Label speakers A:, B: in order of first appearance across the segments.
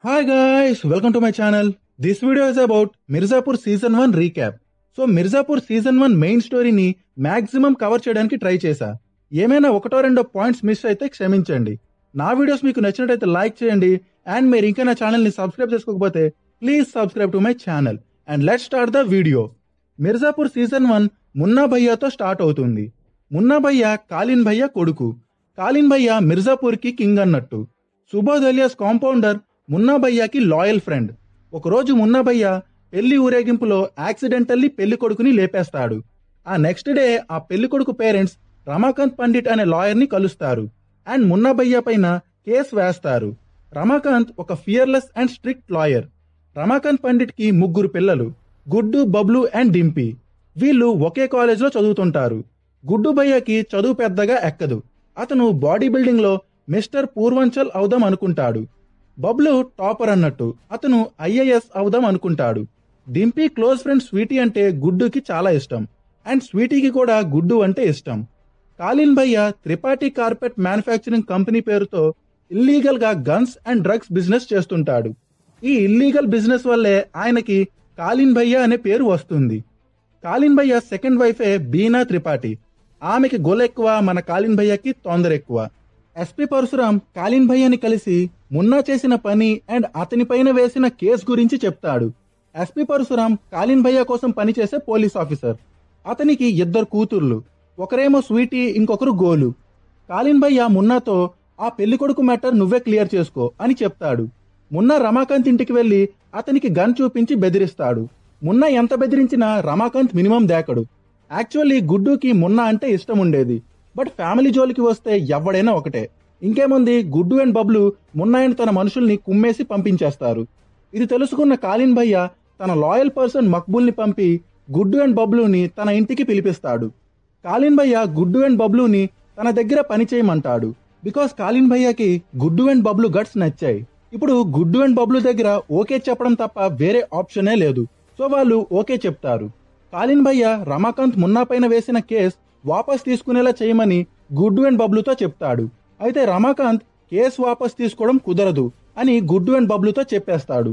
A: Hi guys, welcome to my channel. This video is about Mirzapur Season 1 recap. So Mirzapur season 1 main స్టోరీని maximum cover చేయడానికి try చేశా. ఏమైనా ఒకటో రెండో points miss అయితే క్షమించండి. నా వీడియోస్ మీకు నచ్చినట్టయితే లైక్ చేయండి అండ్ మీరు ఇంకా నా ఛానల్ని సబ్స్క్రైబ్ చేసుకోకపోతే please subscribe to my channel and let's start the video. Mirzapur season 1 Munna భయ్యాతో స్టార్ట్ అవుతుంది. మున్నా భయ్యా కాలిన్ భయ్యా కొడుకు. కాలిన్ భయ్యా మిర్జాపూర్కి కింగ్ అన్నట్టు. సుబోధ్ అలియాస్ కాంపౌండర్ మున్నా భయ్యాకి లాయల్ ఫ్రెండ్. ఒకరోజు మున్నా భయ్యా పెళ్లి ఊరేగింపులో యాక్సిడెంటల్లీ పెళ్లి కొడుకుని లేపేస్తాడు. ఆ నెక్స్ట్ డే ఆ పెళ్లి కొడుకు పేరెంట్స్ రమాకాంత్ పండిట్ అనే లాయర్ని కలుస్తారు అండ్ మున్నా భయ్యా పైన కేసు వేస్తారు. రమాకాంత్ ఒక fearless and strict lawyer. Ramakant పండిట్కి 3 పిల్లలు, గుడ్డు, బబ్లు అండ్ డింపీ. వీళ్ళు ఒకే కాలేజ్లో చదువుతుంటారు. గుడ్డు భయ్యాకి చదువు పెద్దగా ఎక్కదు. అతను బాడీ బిల్డింగ్లో మిస్టర్ పూర్వంచల్ అవుదాం అనుకుంటాడు. బబ్లు టాపర్ అన్నట్టు, అతను ఐఏఎస్ అవుదాం అనుకుంటాడు. డింపీ క్లోజ్ ఫ్రెండ్ స్వీటీ అంటే గుడ్డుకి చాలా ఇష్టం అండ్ స్వీటీకి కూడా గుడ్డు అంటే ఇష్టం. కాలిన్ భయ్యా త్రిపాఠి కార్పెట్ మ్యానుఫ్యాక్చరింగ్ కంపెనీ పేరుతో ఇల్లీగల్ గా గన్స్ అండ్ డ్రగ్స్ బిజినెస్ చేస్తుంటాడు. ఈ ఇల్లీగల్ బిజినెస్ వల్లే ఆయనకి కాలిన్ భయ్యా అనే పేరు వస్తుంది. కాలిన్ భయ్యా సెకండ్ వైఫే బీనా త్రిపాఠి. ఆమెకి గొలెక్కువ, మన కాలిన్ భయ్యాకి తొందర ఎక్కువ. ఎస్పీ పరశురాం కాలిన్ భయ్యాని కలిసి మున్నా చేసిన పని అండ్ అతని పైన వేసిన కేసు గురించి చెప్తాడు. ఎస్పీ పరశురాం కాలిన్ భయ్యా కోసం పనిచేసే పోలీస్ ఆఫీసర్. అతనికి 2 కూతుర్లు, ఒకరేమో స్వీటీ, ఇంకొకరు గోలు. కాలిన్ భయ్యా మున్నాతో ఆ పెళ్లి కొడుకు మ్యాటర్ నువ్వే క్లియర్ చేసుకో అని చెప్తాడు. మున్నా రమాకాంత్ ఇంటికి వెళ్లి అతనికి గన్ చూపించి బెదిరిస్తాడు. మున్నా ఎంత బెదిరించినా రమాకాంత్ మినిమం దేకడు. యాక్చువల్లీ గుడ్డుకి మున్నా అంటే ఇష్టం ఉండేది, బట్ ఫ్యామిలీ జోలికి వస్తే ఎవడైనా ఒకటే. ఇంకేముంది, గుడ్డు అండ్ బబ్లు మున్నా అండ్ తన మనుషుల్ని కుమ్మేసి పంపించేస్తారు. ఇది తెలుసుకున్న కాలిన్ భయ్యా తన లాయల్ పర్సన్ మక్బూల్ని పంపి గుడ్డు అండ్ బబ్లుని తన ఇంటికి పిలిపిస్తాడు. కాలిన్ భయ్యా గుడ్డు అండ్ బబ్లుని తన దగ్గర పని చేయమంటాడు. బికాస్ కాలిన్ భయ్యాకి గుడ్డు అండ్ బబ్లు గట్స్ నచ్చాయి. ఇప్పుడు గుడ్డు అండ్ బబ్లు దగ్గర ఓకే చెప్పడం తప్ప వేరే ఆప్షనే లేదు. సో వాళ్ళు ఓకే చెప్తారు. కాలిన్ భయ్యా రమాకాంత్ మున్నా పైన వేసిన కేస్ వాపస్ తీసుకునేలా చేయమని గుడ్డు అండ్ బబ్లుతో చెప్తాడు. అయితే రమాకాంత్ కేసు వాపస్ తీసుకోవడం కుదరదు అని గుడ్డు అండ్ బబ్లుతో చెప్పేస్తాడు.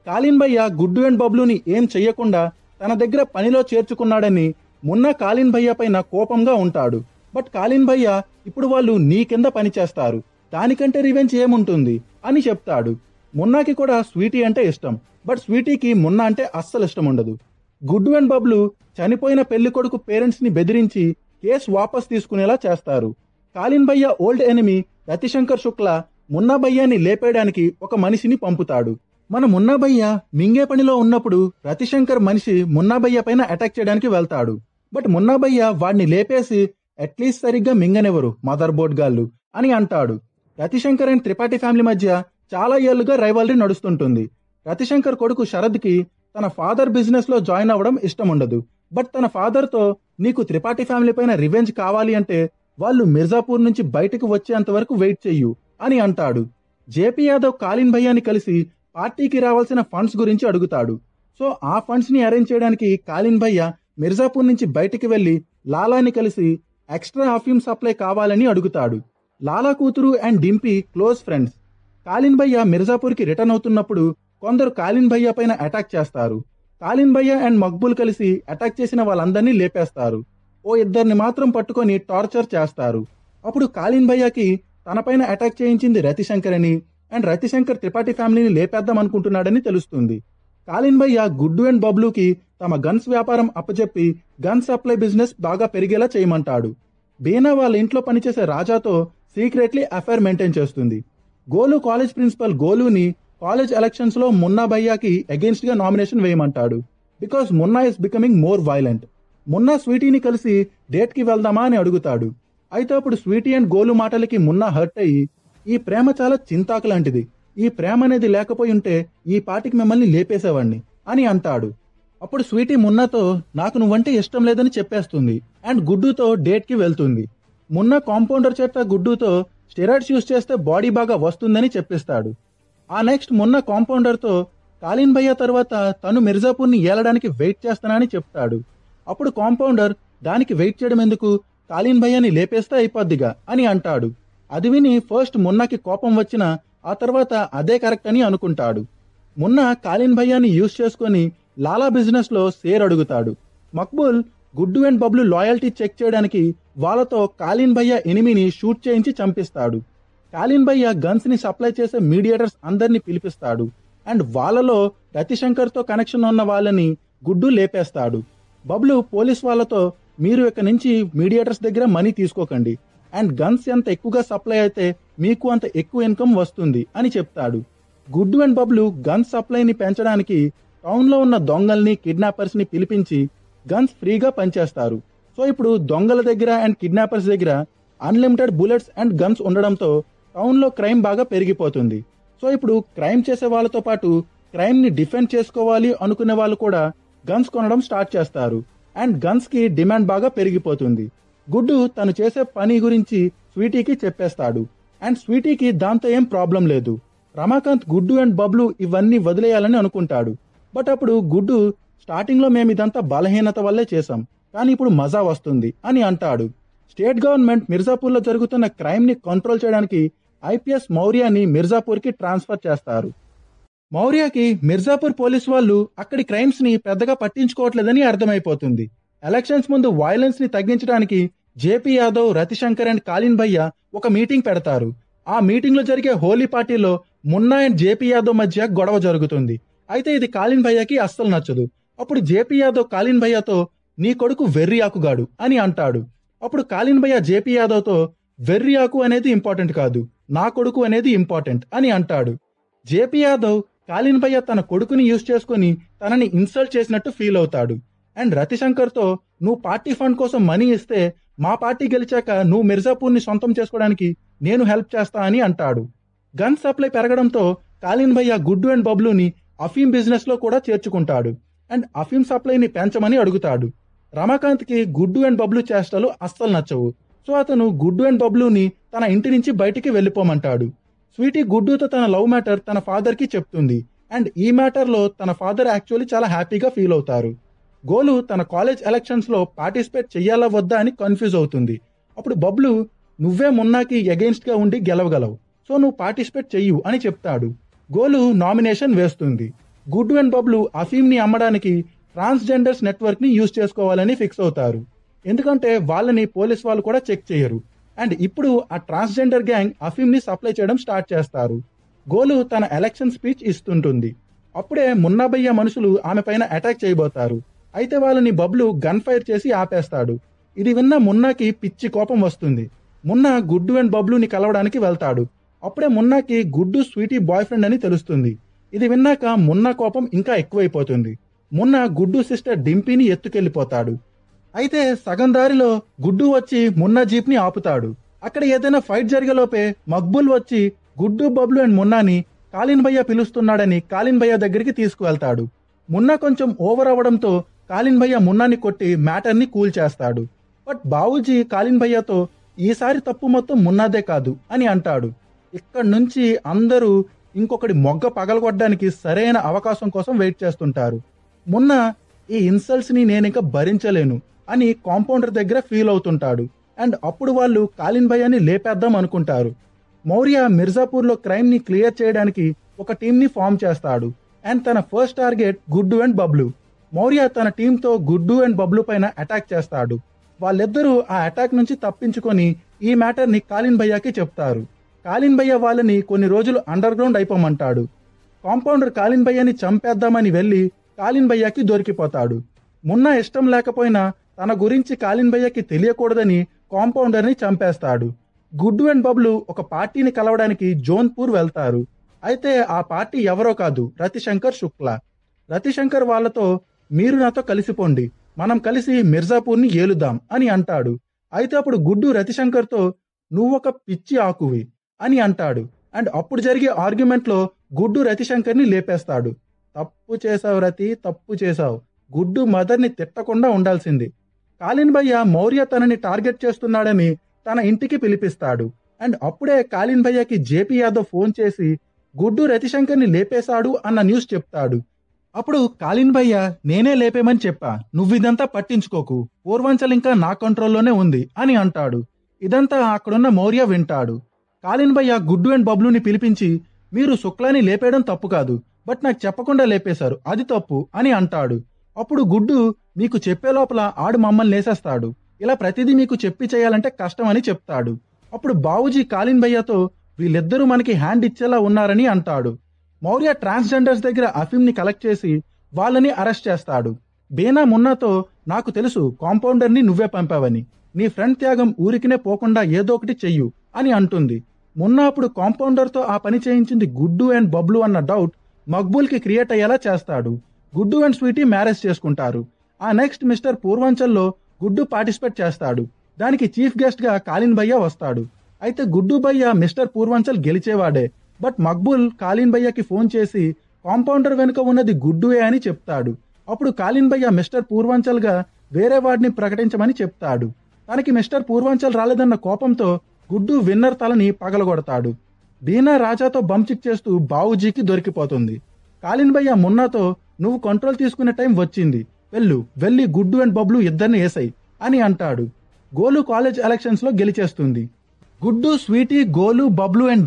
A: కాలిన్ భయ్యా గుడ్డు అండ్ బబ్లుని ఏం చెయ్యకుండా తన దగ్గర పనిలో చేర్చుకున్నాడని మున్నా కాలిన్ భయ్యా పైన కోపంగా ఉంటాడు. బట్ కాలిన్ భయ్యా ఇప్పుడు వాళ్ళు నీ కింద పని చేస్తారు, దానికంటే రివెంజ్ ఏముంటుంది అని చెప్తాడు. మున్నాకి కూడా స్వీటీ అంటే ఇష్టం, బట్ స్వీటీకి మున్నా అంటే అస్సలు ఇష్టం ఉండదు. గుడ్డు అండ్ బబ్లు చనిపోయిన పెళ్లి కొడుకు పేరెంట్స్ ని బెదిరించి కేసు వాపస్ తీసుకునేలా చేస్తారు. కాలిన్ భయ్యా ఓల్డ్ ఎనిమీ రతిశంకర్ శుక్లా మున్నా భయ్యాని లేపేయడానికి ఒక మనిషిని పంపుతాడు. మన మున్నా భయ్యా మింగే పనిలో ఉన్నప్పుడు రతిశంకర్ మనిషి మున్నా భయ్యా పైన అటాక్ చేయడానికి వెళ్తాడు. బట్ మున్నా భయ్యా వాడిని లేపేసి అట్లీస్ట్ సరిగ్గా మింగనెవరు మదర్ బోర్డ్ గాళ్ళు అని అంటాడు. రతిశంకర్ అండ్ త్రిపాఠి ఫ్యామిలీ మధ్య చాలా ఏళ్లుగా రైవల్రీ నడుస్తుంటుంది. రతిశంకర్ కొడుకు శరద్కి తన ఫాదర్ బిజినెస్ లో జాయిన్ అవ్వడం ఇష్టం ఉండదు. బట్ తన ఫాదర్ తో నీకు త్రిపాఠి ఫ్యామిలీ పైన రివెంజ్ కావాలి అంటే వాళ్ళు మిర్జాపూర్ నుంచి బయటకు వచ్చేంత వరకు వెయిట్ చెయ్యు అని అంటాడు. జేపీ యాదవ్ కాలిన్ భయ్యాని కలిసి పార్టీకి రావాల్సిన ఫండ్స్ గురించి అడుగుతాడు. సో ఆ ఫండ్స్ ని అరేంజ్ చేయడానికి కాలిన్ భయ్యా మిర్జాపూర్ నుంచి బయటికి వెళ్లి లాలాని కలిసి ఎక్స్ట్రా అఫీమ్ సప్లై కావాలని అడుగుతాడు. లాలా కూతురు అండ్ డింపీ క్లోజ్ ఫ్రెండ్స్. కాలిన్ భయ్యా మిర్జాపూర్కి రిటర్న్ అవుతున్నప్పుడు కొందరు కాలిన్ భయ్యా పైన అటాక్ చేస్తారు. కాలిన్ భయ్యా అండ్ మక్బూల్ కలిసి అటాక్ చేసిన వాళ్ళందరినీ లేపేస్తారు. ఓ 2 మాత్రం పట్టుకొని టార్చర్ చేస్తారు. అప్పుడు కాలిన్ భయ్యాకి తన పైన అటాక్ చేయించింది రతిశంకర్ అని అండ్ రతిశంకర్ త్రిపాఠి ఫ్యామిలీని లేపేద్దాం అనుకుంటున్నాడని తెలుస్తుంది. కాలిన్ భయ్యా గుడ్డు అండ్ బబ్లుకి తమ గన్స్ వ్యాపారం అప్పచెప్పి గన్ సప్లై బిజినెస్ బాగా పెరిగేలా చేయమంటాడు. బీనా వాళ్ళ ఇంట్లో పనిచేసే రాజాతో సీక్రెట్లీ అఫైర్ మెయింటైన్ చేస్తుంది. గోలు కాలేజ్ ప్రిన్సిపల్ గోలుని కాలేజ్ ఎలక్షన్స్ లో మున్నా భయ్యాకి అగేన్స్ట్ గా నామినేషన్ వేయమంటాడు. Because Munna is becoming more violent. Munna స్వీటీని కలిసి డేట్ కి వెళ్దామా అని అడుగుతాడు. అయితే అప్పుడు స్వీటీ అండ్ గోలు మాటలకి మున్నా హర్ట్ అయ్యి, ఈ ప్రేమ చాలా చింతాకు లాంటిది, ఈ ప్రేమ అనేది లేకపోయి ఉంటే ఈ పాటికి మిమ్మల్ని లేపేసేవాడిని అని అంటాడు. అప్పుడు స్వీటీ మున్నాతో నాకు నువ్వంటే ఇష్టం లేదని చెప్పేస్తుంది అండ్ గుడ్డుతో డేట్ కి వెళ్తుంది. మున్నా కాంపౌండర్ చేత గుడ్డుతో స్టెరాయిడ్స్ యూజ్ చేస్తే బాడీ బాగా వస్తుందని చెప్పిస్తాడు. ఆ నెక్స్ట్ మున్నా కాంపౌండర్ తో కాలిన్ భయ్యా తర్వాత తను మిర్జాపూర్ని ఏలడానికి వెయిట్ చేస్తానని చెప్తాడు. అప్పుడు కాంపౌండర్ దానికి వెయిట్ చేయడం ఎందుకు, కాలిన్ భయ్యాని లేపేస్తే అయిపోద్దిగా అని అంటాడు. అది విని ఫస్ట్ మున్నాకి కోపం వచ్చినా ఆ తర్వాత అదే కరెక్ట్ అని అనుకుంటాడు. మున్నా కాలిన్ భయ్యాని యూజ్ చేసుకొని లాలా బిజినెస్ లో షేర్ అడుగుతాడు. మక్బుల్ గుడ్డు అండ్ బబ్లు లాయల్టీ చెక్ చేయడానికి వాళ్ళతో కాలిన్ భయ్య ఎనిమిని షూట్ చేయించి చంపిస్తాడు. కాలిన్ భయ్య గన్స్ ని సప్లై చేసే మీడియేటర్స్ అందరినీ పిలిపిస్తాడు అండ్ వాళ్ళలో రతిశంకర్ తో కనెక్షన్ ఉన్న వాళ్ళని గుడ్డు లేపేస్తాడు. బబ్లు పోలీస్ వాళ్ళతో మీరు ఇక నుంచి మీడియేటర్స్ దగ్గర మనీ తీసుకోకండి అండ్ గన్స్ ఎంత ఎక్కువగా సప్లై అయితే మీకు అంత ఎక్కువ ఇన్కమ్ వస్తుంది అని చెప్తాడు. గుడ్డు అండ్ బబ్లు గన్స్ సప్లైని పెంచడానికి టౌన్ లో ఉన్న దొంగల్ని కిడ్నాపర్స్ ని పిలిపించి గన్స్ ఫ్రీగా పనిచేస్తారు. సో ఇప్పుడు దొంగల దగ్గర అండ్ కిడ్నాపర్స్ దగ్గర అన్లిమిటెడ్ బుల్లెట్స్ అండ్ గన్స్ ఉండడంతో టౌన్ లో క్రైమ్ బాగా పెరిగిపోతుంది. సో ఇప్పుడు క్రైమ్ చేసే వాళ్ళతో పాటు క్రైమ్ ని డిఫెండ్ చేసుకోవాలి అనుకునే వాళ్ళు కూడా గన్స్ కొనడం స్టార్ట్ చేస్తారు అండ్ గన్స్ కి డిమాండ్ బాగా పెరిగిపోతుంది. గుడ్డు తను చేసే పని గురించి స్వీటీకి చెప్పేస్తాడు అండ్ స్వీటీకి దాంతో ఏం ప్రాబ్లం లేదు. రమాకాంత్ గుడ్డు అండ్ బబ్లు ఇవన్నీ వదిలేయాలని అనుకుంటాడు. బట్ అప్పుడు గుడ్డు స్టార్టింగ్ లో మేము ఇదంతా బలహీనత వల్లే చేశాం కానీ ఇప్పుడు మజా వస్తుంది అని అంటాడు. స్టేట్ గవర్నమెంట్ మిర్జాపూర్ లో జరుగుతున్న క్రైమ్ ని కంట్రోల్ చేయడానికి ఐపీఎస్ మౌర్యాని మిర్జాపూర్ కి ట్రాన్స్ఫర్ చేస్తారు. మౌర్యకి మిర్జాపూర్ పోలీస్ వాళ్ళు అక్కడి క్రైమ్స్ ని పెద్దగా పట్టించుకోవట్లేదని అర్థమైపోతుంది. ఎలక్షన్స్ ముందు వైలెన్స్ ని తగ్గించడానికి జేపీ యాదవ్, రతిశంకర్ అండ్ కాలిన్ భయ్య ఒక మీటింగ్ పెడతారు. ఆ మీటింగ్ లో జరిగే హోలీ పార్టీలో మున్నా అండ్ జేపీ యాదవ్ మధ్య గొడవ జరుగుతుంది. అయితే ఇది కాలిన్ భయ్యకి అస్సలు నచ్చదు. అప్పుడు జేపీ యాదవ్ కాలిన్ భయ్యతో నీ కొడుకు వెర్రి ఆకుగాడు అని అంటాడు. అప్పుడు కాలిన్ భయ్య జేపీ యాదవ్ తో వెర్రి ఆకు అనేది ఇంపార్టెంట్ కాదు, నా కొడుకు అనేది ఇంపార్టెంట్ అని అంటాడు. జేపీ యాదవ్ కాలిన్ భయ్య తన కొడుకుని యూజ్ చేసుకుని తనని ఇన్సల్ట్ చేసినట్టు ఫీల్ అవుతాడు అండ్ రతిశంకర్ తో నువ్వు పార్టీ ఫండ్ కోసం మనీ ఇస్తే మా పార్టీ గెలిచాక నువ్వు మిర్జాపూర్ ని సొంతం చేసుకోవడానికి నేను హెల్ప్ చేస్తా అని అంటాడు. గన్ సప్లై పెరగడంతో కాలిన్ భయ్య గుడ్డు అండ్ బబ్లుని అఫీమ్ బిజినెస్ లో కూడా చేర్చుకుంటాడు అండ్ అఫీమ్ సప్లైని పెంచమని అడుగుతాడు. రమాకాంత్ కి గుడ్డు అండ్ బబ్లు చేష్టలు అస్సలు నచ్చవు. సో అతను గుడ్డు అండ్ బబ్లుని తన ఇంటి నుంచి బయటికి వెళ్లిపోమంటాడు. స్వీటీ గుడ్డుతో తన లవ్ మ్యాటర్ తన ఫాదర్ కి చెప్తుంది అండ్ ఈ మ్యాటర్ లో తన ఫాదర్ యాక్చువల్లీ చాలా హ్యాపీగా ఫీల్ అవుతారు. గోలు తన కాలేజ్ ఎలక్షన్స్ లో పార్టిసిపేట్ చెయ్యాలా వద్దా అని కన్ఫ్యూజ్ అవుతుంది. అప్పుడు బబ్లు నువ్వే మున్నాకి అగెయిన్స్ట్ గా ఉండి గెలవగలవు, సో నువ్వు పార్టిసిపేట్ చెయ్యు అని చెప్తాడు. గోలు నామినేషన్ వేస్తుంది. గుడ్డు అండ్ బబ్లు అఫీమ్ ని అమ్మడానికి ట్రాన్స్జెండర్స్ నెట్వర్క్ ని యూజ్ చేసుకోవాలని ఫిక్స్ అవుతారు. ఎందుకంటే వాళ్ళని పోలీస్ వాళ్ళు కూడా చెక్ చేయరు అండ్ ఇప్పుడు ఆ ట్రాన్స్జెండర్ గ్యాంగ్ అఫీమ్ ని సప్లై చేయడం స్టార్ట్ చేస్తారు. గోలు తన ఎలక్షన్ స్పీచ్ ఇస్తుంటుంది. అప్పుడే మున్నాభయ్య మనుషులు ఆమె పైన అటాక్ చేయబోతారు. అయితే వాళ్ళని బబ్లు గన్ ఫైర్ చేసి ఆపేస్తాడు. ఇది విన్న మున్నాకి పిచ్చి కోపం వస్తుంది. మున్నా గుడ్డు అండ్ బబ్లుని కలవడానికి వెళ్తాడు. అప్పుడే మున్నాకి గుడ్డు స్వీటీ బాయ్ ఫ్రెండ్ అని తెలుస్తుంది. ఇది విన్నాక మున్నా కోపం ఇంకా ఎక్కువైపోతుంది. మున్నా గుడ్డు సిస్టర్ డింపీని ఎత్తుకెళ్లిపోతాడు. అయితే సగం దారిలో గుడ్డు వచ్చి మున్నా జీప్ ని ఆపుతాడు. అక్కడ ఏదైనా ఫైట్ జరిగేలోపే మక్బుల్ వచ్చి గుడ్డు, బబ్లు అండ్ మున్నాని కాలిన్ భయ్య పిలుస్తున్నాడని కాలిన్ భయ్య దగ్గరికి తీసుకువెళ్తాడు. మున్నా కొంచెం ఓవర్ అవ్వడంతో కాలిన్ భయ్య మున్నాని కొట్టి మ్యాటర్ ని కూల్ చేస్తాడు. బట్ బావూజీ కాలిన్ భయ్యతో ఈసారి తప్పు మొత్తం మున్నాదే కాదు అని అంటాడు. ఇక్కడి నుంచి అందరూ ఇంకొకటి మొగ్గ పగలగొట్టడానికి సరైన అవకాశం కోసం వెయిట్ చేస్తుంటారు. మున్నా ఈ ఇన్సల్ట్స్ ని నేనింక భరించలేను అని కాంపౌండర్ దగ్గర ఫీల్ అవుతుంటాడు అండ్ అప్పుడు వాళ్ళు కాలిన్ భయ్యని లేపేద్దాం అనుకుంటారు. మౌర్య మిర్జాపూర్ లో క్రైమ్ ని క్లియర్ చేయడానికి ఒక టీమ్ ని ఫామ్ చేస్తాడు అండ్ తన ఫస్ట్ టార్గెట్ గుడ్డు అండ్ బబ్లు. మౌర్య తన టీంతో గుడ్డు అండ్ బబ్లు పైన అటాక్ చేస్తాడు. వాళ్ళిద్దరూ ఆ అటాక్ నుంచి తప్పించుకొని ఈ మ్యాటర్ ని కాలిన్ భయ్యకి చెప్తారు. కాలిన్ భయ్య వాళ్ళని కొన్ని రోజులు అండర్ గ్రౌండ్ అయిపోమంటాడు. కాంపౌండర్ కాలిన్ భయ్యని చంపేద్దామని వెళ్లి కాలిన్ భయ్యకి దొరికిపోతాడు. మున్నా ఇష్టం లేకపోయినా తన గురించి కాలిన్ భయ్యకి తెలియకూడదని కాంపౌండర్ ని చంపేస్తాడు. గుడ్డు అండ్ బబ్లు ఒక పార్టీని కలవడానికి జోన్పూర్ వెళ్తారు. అయితే ఆ పార్టీ ఎవరో కాదు, రతిశంకర్ శుక్లా. రతిశంకర్ వాళ్ళతో మీరు నాతో కలిసిపోండి, మనం కలిసి మిర్జాపూర్ ని ఏలుదాం అని అంటాడు. అయితే అప్పుడు గుడ్డు రతిశంకర్ తో నువ్వొక పిచ్చి ఆకువి అని అంటాడు అండ్ అప్పుడు జరిగే ఆర్గ్యుమెంట్ లో గుడ్డు రతిశంకర్ ని లేపేస్తాడు. తప్పు చేసావు రతి, తప్పు చేసావు, గుడ్డు మదర్ ని తిట్టకుండా ఉండాల్సింది. కాలిన్ భయ్య మౌర్య తనని టార్గెట్ చేస్తున్నాడని తన ఇంటికి పిలిపిస్తాడు అండ్ అప్పుడే కాలిన్ భయ్యకి జేపీ యాదవ్ ఫోన్ చేసి గుడ్డు రతిశంకర్ ని లేపేశాడు అన్న న్యూస్ చెప్తాడు. అప్పుడు కాలిన్ భయ్య నేనే లేపేమని చెప్పా, నువ్విదంతా పట్టించుకోకు, పూర్వాంచల్ ఇంకా నా కంట్రోల్లోనే ఉంది అని అంటాడు. ఇదంతా అక్కడున్న మౌర్య వింటాడు. కాలిన్ భయ్య గుడ్డు అండ్ బబ్లుని పిలిపించి మీరు శుక్లాని లేపేయడం తప్పు కాదు, బట్ నాకు చెప్పకుండా లేపేశారు, అది తప్పు అని అంటాడు. అప్పుడు గుడ్డు మీకు చెప్పే లోపల ఆడు మమ్మల్ని లేసేస్తాడు, ఇలా ప్రతిదీ మీకు చెప్పి చేయాలంటే కష్టం అని చెప్తాడు. అప్పుడు బావుజీ కాలిన్ భయ్యతో వీళ్ళిద్దరూ మనకి హ్యాండ్ ఇచ్చేలా ఉన్నారని అంటాడు. మౌర్య ట్రాన్స్జెండర్స్ దగ్గర అఫీమ్ని కలెక్ట్ చేసి వాళ్ళని అరెస్ట్ చేస్తాడు. బేనా మున్నాతో నాకు తెలుసు కాంపౌండర్ని నువ్వే పంపావని, నీ ఫ్రెండ్ త్యాగం ఊరికినే పోకుండా ఏదో ఒకటి చెయ్యు అని అంటుంది. మున్నా అప్పుడు కాంపౌండర్తో ఆ పని చేయించింది గుడ్డు అండ్ బబ్లు అన్న డౌట్ మక్బూల్కి క్రియేట్ అయ్యేలా చేస్తాడు. గుడ్డు అండ్ స్వీటీ మ్యారేజ్ చేసుకుంటారు. ఆ నెక్స్ట్ మిస్టర్ పూర్వాంచల్లో గుడ్డు పార్టిసిపేట్ చేస్తాడు. దానికి చీఫ్ గెస్ట్ గా కాలిన్ భయ్య వస్తాడు. అయితే గుడ్డు భయ్య మిస్టర్ పూర్వాంచల్ గెలిచేవాడే, బట్ మక్బూల్ కాలిన్ భయ్యకి ఫోన్ చేసి కాంపౌండర్ వెనుక ఉన్నది గుడ్డుయే అని చెప్తాడు. అప్పుడు కాలిన్ భయ్య మిస్టర్ పూర్వాంచల్ గా వేరే వాడిని ప్రకటించమని చెప్తాడు. తనకి మిస్టర్ పూర్వాంచల్ రాలేదన్న కోపంతో గుడ్డు విన్నర్ తలని పగలగొడతాడు. బీనా రాజాతో బంచిక్ చేస్తూ బావుజీకి దొరికిపోతుంది. కాలిన్ భయ్య మున్నాతో నువ్వు కంట్రోల్ తీసుకునే టైం వచ్చింది, వెళ్ళి గుడ్డు అండ్ బబ్లు ఇద్దరిని వేసాయి అని అంటాడు. గోలు కాలేజ్ ఎలక్షన్స్ లో గెలిచేస్తుంది. Guddu, Sweety, Golu, Bablu and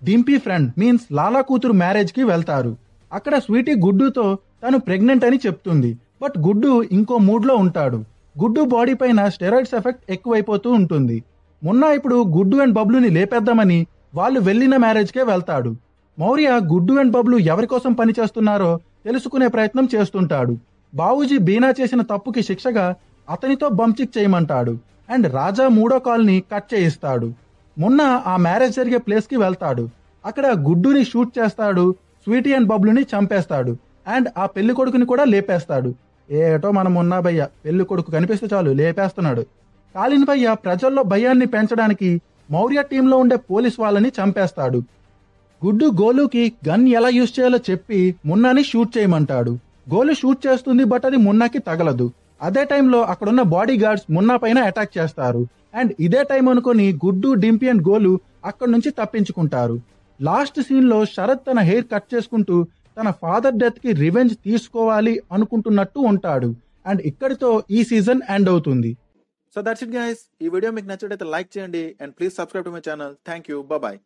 A: Dimpy friend means Lala కూతురు మ్యారేజ్ కి వెళ్తారు. అక్కడ స్వీటీ గుడ్డుతో తను ప్రెగ్నెంట్ అని చెప్తుంది, బట్ గుడ్డు ఇంకో మూడ్ లో ఉంటాడు. గుడ్డు బాడీ పైన స్టెరాయిడ్స్ ఎఫెక్ట్ ఎక్కువైపోతూ ఉంటుంది. మున్నా ఇప్పుడు గుడ్డు అండ్ బబ్లుని లేపేద్దామని వాళ్ళు వెళ్ళిన మ్యారేజ్కే వెళ్తాడు. మౌర్య గుడ్డు అండ్ బబ్లు ఎవరి కోసం పనిచేస్తున్నారో తెలుసుకునే ప్రయత్నం చేస్తుంటాడు. బావుజీ బీనా చేసిన తప్పుకి శిక్షగా అతనితో బంచిక్ చేయమంటాడు అండ్ రాజా మూడో కాల్ని కట్ చేయిస్తాడు. మున్నా ఆ మ్యారేజ్ జరిగే ప్లేస్ కి వెళ్తాడు. అక్కడ గుడ్డుని షూట్ చేస్తాడు, స్వీటీ అండ్ బబ్లుని చంపేస్తాడు అండ్ ఆ పెళ్లి కొడుకుని కూడా లేపేస్తాడు. ఏటో మన మున్నా భయ్య పెళ్లి కొడుకు కనిపిస్తే చాలు లేపేస్తున్నాడు. కాలిన్ భయ్య ప్రజల్లో భయాన్ని పెంచడానికి మౌర్య టీంలో ఉండే పోలీస్ వాళ్ళని చంపేస్తాడు. గుడ్డు గోలుకి గన్ ఎలా యూజ్ చేయాలో చెప్పి మున్నాని షూట్ చేయమంటాడు. గోలు షూట్ చేస్తుంది, బట్ అది మున్నాకి తగలదు. అదే టైంలో అక్కడున్న బాడీ గార్డ్స్ మున్నా పైన అటాక్ చేస్తారు అండ్ ఇదే టైం అనుకుని గుడ్డు, డింపీ అండ్ గోలు అక్కడి నుంచి తప్పించుకుంటారు. లాస్ట్ సీన్ లో శరత్ తన హెయిర్ కట్ చేసుకుంటూ తన ఫాదర్ డెత్ కి రివెంజ్ తీసుకోవాలి అనుకుంటున్నట్టు ఉంటాడు అండ్ ఇక్కడితో ఈ సీజన్ ఎండ్ అవుతుంది.
B: So that's it guys. ఈ వీడియో మీకు నచ్చినట్లయితే లైక్ చేయండి and please subscribe to my channel. Thank you. Bye.